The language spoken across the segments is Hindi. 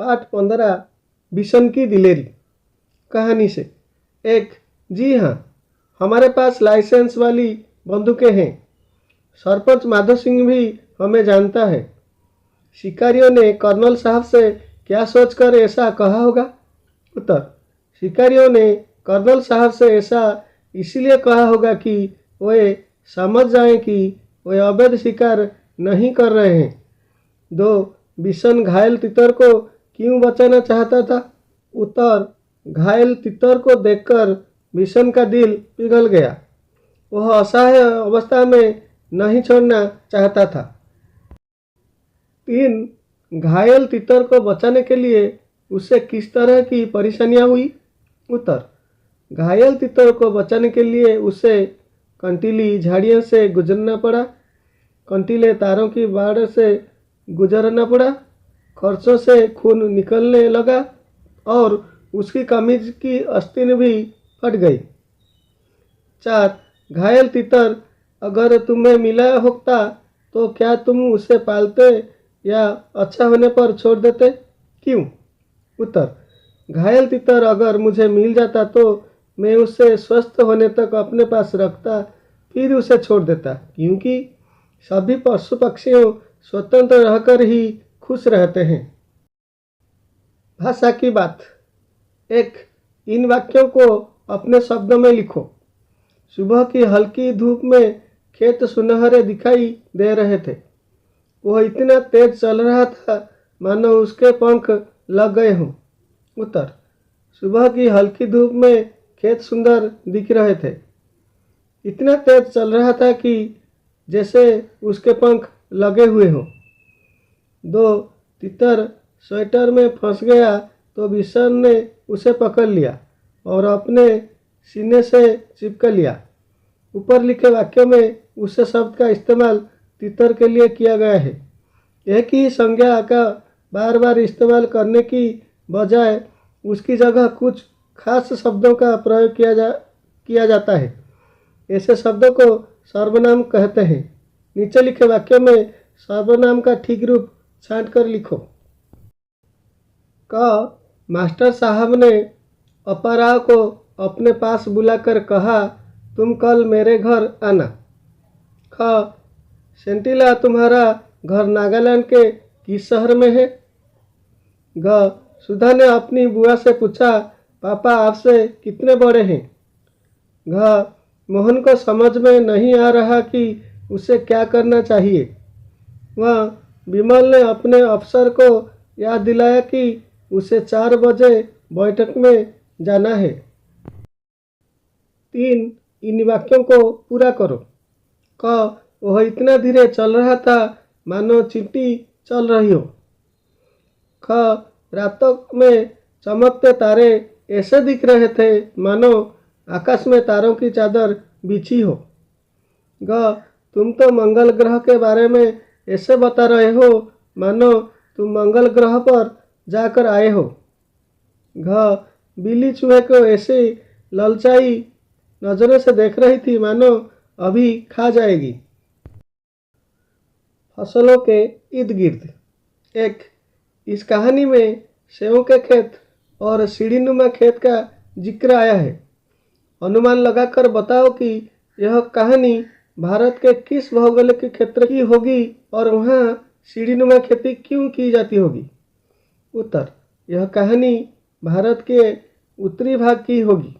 पाठ 15 बिशन की दिलेरी कहानी से। एक, जी हाँ, हमारे पास लाइसेंस वाली बंदूकें हैं। सरपंच माधो सिंह भी हमें जानता है। शिकारियों ने कर्नल साहब से क्या सोचकर ऐसा कहा होगा? उत्तर, शिकारियों ने कर्नल साहब से ऐसा इसलिए कहा होगा कि वे समझ जाएं कि वे अवैध शिकार नहीं कर रहे हैं। 2, बिशन घायल तितर को क्यों बचाना चाहता था? उत्तर, घायल तितर को देखकर बिशन का दिल पिघल गया। वह असहाय अवस्था में नहीं छोड़ना चाहता था। 3, घायल तितर को बचाने के लिए उसे किस तरह की परेशानियां हुई? उत्तर, घायल तितर को बचाने के लिए उसे कंटीली झाड़ियों से गुजरना पड़ा, कंटीले तारों की बाड़ से गुजरना पड़ा, खर्चों से खून निकलने लगा और उसकी कमीज की आस्तीन भी फट गई। 4, घायल तितर अगर तुम्हें मिला होता तो क्या तुम उसे पालते या अच्छा होने पर छोड़ देते? क्यों? उत्तर, घायल तितर अगर मुझे मिल जाता तो मैं उसे स्वस्थ होने तक अपने पास रखता, फिर उसे छोड़ देता, क्योंकि सभी पशु पक्षियों स्वतंत्र रहकर ही खुश रहते हैं। भाषा की बात। 1, इन वाक्यों को अपने शब्दों में लिखो। सुबह की हल्की धूप में खेत सुनहरे दिखाई दे रहे थे। वह इतना तेज चल रहा था मानो उसके पंख लग गए हों। उत्तर, सुबह की हल्की धूप में खेत सुंदर दिख रहे थे। इतना तेज चल रहा था कि जैसे उसके पंख लगे हुए हों। 2, तितर स्वेटर में फंस गया तो बिशन ने उसे पकड़ लिया और अपने सीने से चिपका लिया। ऊपर लिखे वाक्यों में उस शब्द का इस्तेमाल तितर के लिए किया गया है। एक ही संज्ञा का बार बार इस्तेमाल करने की बजाय उसकी जगह कुछ खास शब्दों का प्रयोग किया जाता है। ऐसे शब्दों को सर्वनाम कहते हैं। नीचे लिखे वाक्यों में सर्वनाम का ठीक रूप छांट कर लिखो। क, मास्टर साहब ने अपराह को अपने पास बुलाकर कहा, तुम कल मेरे घर आना। ख, सेंटिला तुम्हारा घर नागालैंड के किस शहर में है? ग, सुधा ने अपनी बुआ से पूछा, पापा आपसे कितने बड़े हैं? घ, मोहन को समझ में नहीं आ रहा कि उसे क्या करना चाहिए। वह विमल ने अपने अफसर को याद दिलाया कि उसे 4 बजे बैठक में जाना है। 3, इन वाक्यों को पूरा करो। क, वह इतना धीरे चल रहा था मानो चींटी चल रही हो। ख, रातों में चमकते तारे ऐसे दिख रहे थे मानो आकाश में तारों की चादर बिछी हो। ग, तुम तो मंगल ग्रह के बारे में ऐसे बता रहे हो मानो तुम मंगल ग्रह पर जाकर आए हो। घ, बिल्ली चूहे को ऐसे ललचाई नजरों से देख रही थी मानो अभी खा जाएगी। फसलों के इर्द गिर्द। 1, इस कहानी में सेवों के खेत और सीढ़ीनुमा खेत का जिक्र आया है। अनुमान लगाकर बताओ कि यह कहानी भारत के किस भौगोलिक क्षेत्र की होगी और वहाँ सीढ़ीनुमा खेती क्यों की जाती होगी? उत्तर, यह कहानी भारत के उत्तरी भाग की होगी।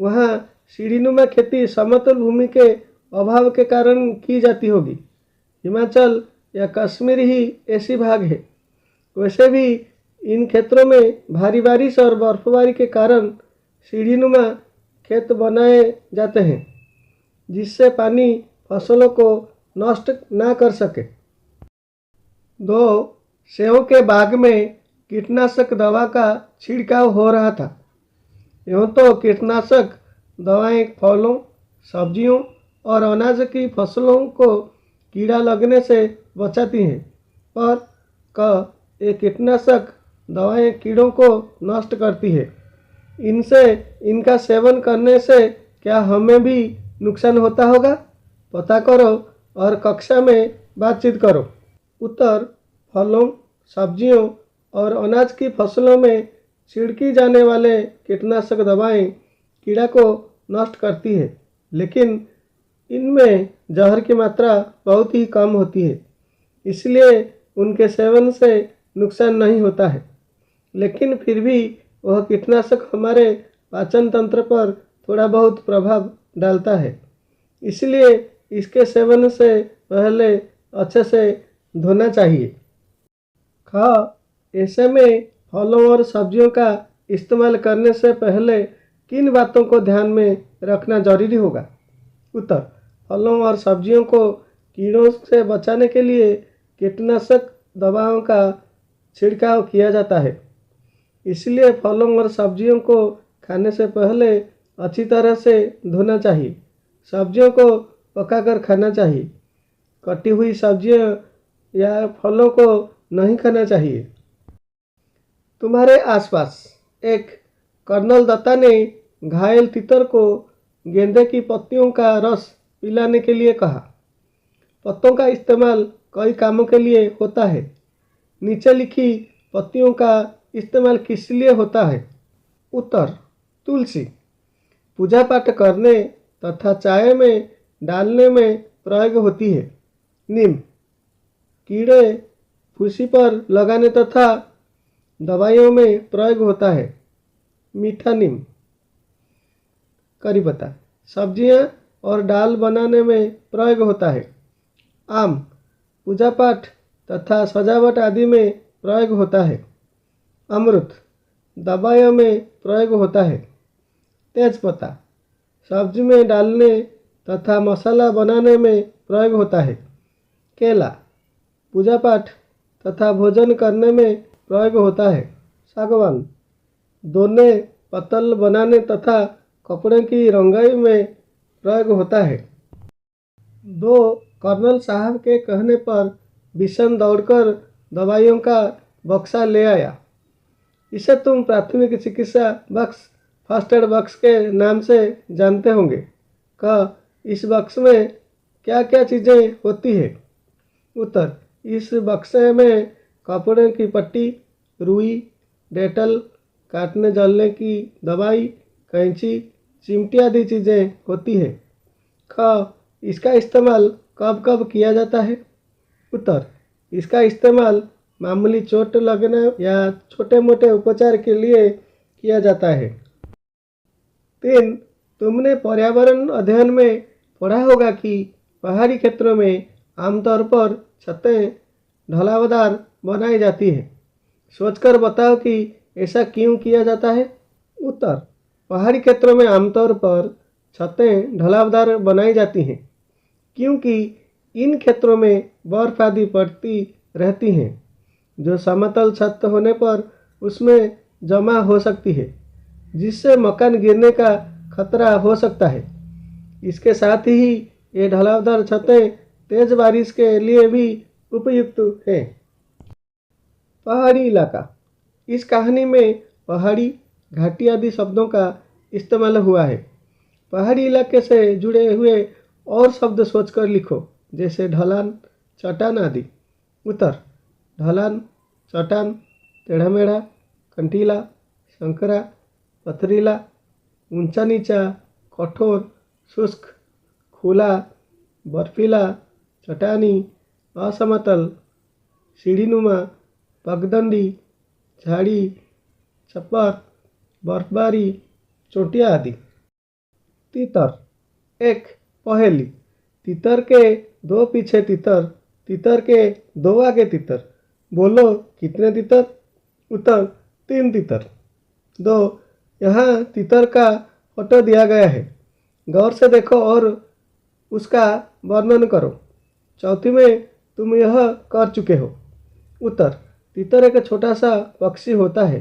वहाँ सीढ़ीनुमा खेती समतल भूमि के अभाव के कारण की जाती होगी। हिमाचल या कश्मीर ही ऐसी भाग है। वैसे भी इन क्षेत्रों में भारी बारिश और बर्फबारी के कारण सीढ़ीनुमा खेत बनाए जाते हैं, जिससे पानी फसलों को नष्ट ना कर सके। 2, सेव के बाग में कीटनाशक दवा का छिड़काव हो रहा था। यूँ तो कीटनाशक दवाएं फलों, सब्जियों और अनाज की फसलों को कीड़ा लगने से बचाती हैं, पर ये कीटनाशक दवाएं कीड़ों को नष्ट करती है। इनका सेवन करने से क्या हमें भी नुकसान होता होगा? पता करो और कक्षा में बातचीत करो। उत्तर, फलों, सब्जियों और अनाज की फसलों में छिड़की जाने वाले कीटनाशक दवाएं कीड़ा को नष्ट करती है, लेकिन इनमें जहर की मात्रा बहुत ही कम होती है, इसलिए उनके सेवन से नुकसान नहीं होता है। लेकिन फिर भी वह कीटनाशक हमारे पाचन तंत्र पर थोड़ा बहुत प्रभाव डालता है, इसलिए इसके सेवन से पहले अच्छे से धोना चाहिए। ऐसे में फलों और सब्जियों का इस्तेमाल करने से पहले किन बातों को ध्यान में रखना जरूरी होगा? उत्तर: फलों और सब्जियों को कीड़ों से बचाने के लिए कीटनाशक दवाओं का छिड़काव किया जाता है, इसलिए फलों और सब्जियों को खाने से पहले अच्छी तरह से धोना चाहिए। सब्जियों को पकाकर खाना चाहिए। कटी हुई सब्जियां या फलों को नहीं खाना चाहिए। तुम्हारे आसपास एक कर्नल दत्ता ने घायल तितर को गेंदे की पत्तियों का रस पिलाने के लिए कहा। पत्तों का इस्तेमाल कई कामों के लिए होता है। नीचे लिखी पत्तियों का इस्तेमाल किस लिए होता है? उत्तर: तुलसी पूजा पाठ करने तथा चाय में डालने में प्रयोग होती है। नीम कीड़े फुंसी पर लगाने तथा दवाइयों में प्रयोग होता है। मीठा नीम। करी पत्ता सब्जियां और दाल बनाने में प्रयोग होता है। आम पूजा पाठ तथा सजावट आदि में प्रयोग होता है। अमृत दवाइयों में प्रयोग होता है। तेजपत्ता सब्जी में डालने तथा मसाला बनाने में प्रयोग होता है। केला पूजा पाठ तथा भोजन करने में प्रयोग होता है। सागवान दोने पत्तल बनाने तथा कपड़े की रंगाई में प्रयोग होता है। दो कर्नल साहब के कहने पर बिशन दौड़कर दवाइयों का बक्सा ले आया। इसे तुम प्राथमिक चिकित्सा बक्स, फर्स्ट एड बक्स के नाम से जानते होंगे। इस बक्स में क्या क्या चीज़ें होती है? उत्तर: इस बक्से में कपड़े की पट्टी, रुई, डेटल, काटने जलने की दवाई, कैंची, चिमटी आदि चीज़ें होती है। इसका इस्तेमाल कब कब किया जाता है? उत्तर: इसका इस्तेमाल मामूली चोट लगने या छोटे मोटे उपचार के लिए किया जाता है। 3. तुमने पर्यावरण अध्ययन में पढ़ा होगा कि पहाड़ी क्षेत्रों में आमतौर पर छतें ढलावदार बनाई जाती है। सोचकर बताओ कि ऐसा क्यों किया जाता है? उत्तर: पहाड़ी क्षेत्रों में आमतौर पर छतें ढलावदार बनाई जाती हैं क्योंकि इन क्षेत्रों में बर्फ आदि पड़ती रहती हैं जो समतल छत होने पर उसमें जमा हो सकती है, जिससे मकान गिरने का खतरा हो सकता है। इसके साथ ही ये ढलावदार छतें तेज बारिश के लिए भी उपयुक्त हैं। पहाड़ी इलाका। इस कहानी में पहाड़ी, घाटी आदि शब्दों का इस्तेमाल हुआ है। पहाड़ी इलाके से जुड़े हुए और शब्द सोचकर लिखो, जैसे ढलान, चट्टान आदि। उत्तर: ढलान, चट्टान, टेढ़ा मेढ़ा, कंटीला, संकरा, पथरीला, ऊंचा नीचा, कठोर, शुष्क, खुला, बर्फीला, चट्टानी, असमतल, सीढ़ीनुमा, पगडंडी, झाड़ी, छप्पर, बर्फबारी, चोटियाँ आदि। तीतर। एक पहेली। तीतर के दो पीछे तीतर, तीतर के दो आगे तीतर। बोलो कितने तीतर? उत्तर: 3 तीतर। 2. यहाँ तीतर का फोटो दिया गया है, गौर से देखो और उसका वर्णन करो। चौथी में तुम यह कर चुके हो। उत्तर: तीतर एक छोटा सा पक्षी होता है।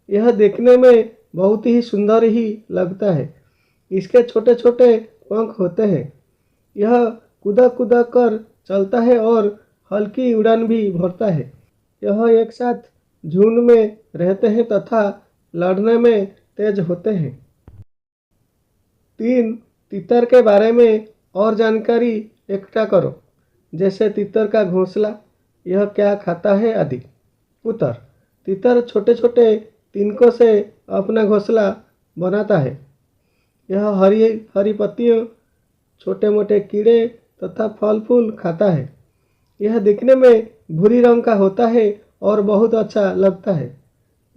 यह देखने में बहुत ही सुंदर ही लगता है। इसके छोटे छोटे पंख होते हैं। यह कूदा कूदा कर चलता है और हल्की उड़ान भी भरता है। यह एक साथ झुंड में रहते हैं तथा लड़ने में तेज होते हैं। 3. तीतर के बारे में और जानकारी इकट्ठा करो, जैसे तीतर का घोंसला, यह क्या खाता है आदि। उत्तर: तितर छोटे छोटे तिनकों से अपना घोंसला बनाता है। यह हरी हरी पत्तियों, छोटे मोटे कीड़े तथा फल फूल खाता है। यह दिखने में भूरी रंग का होता है और बहुत अच्छा लगता है।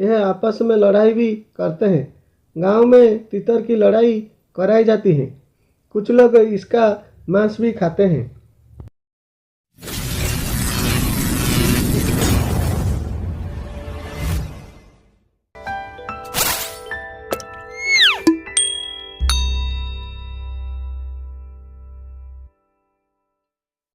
यह आपस में लड़ाई भी करते हैं। गांव में तितर की लड़ाई कराई जाती है। कुछ लोग इसका मांस भी खाते हैं।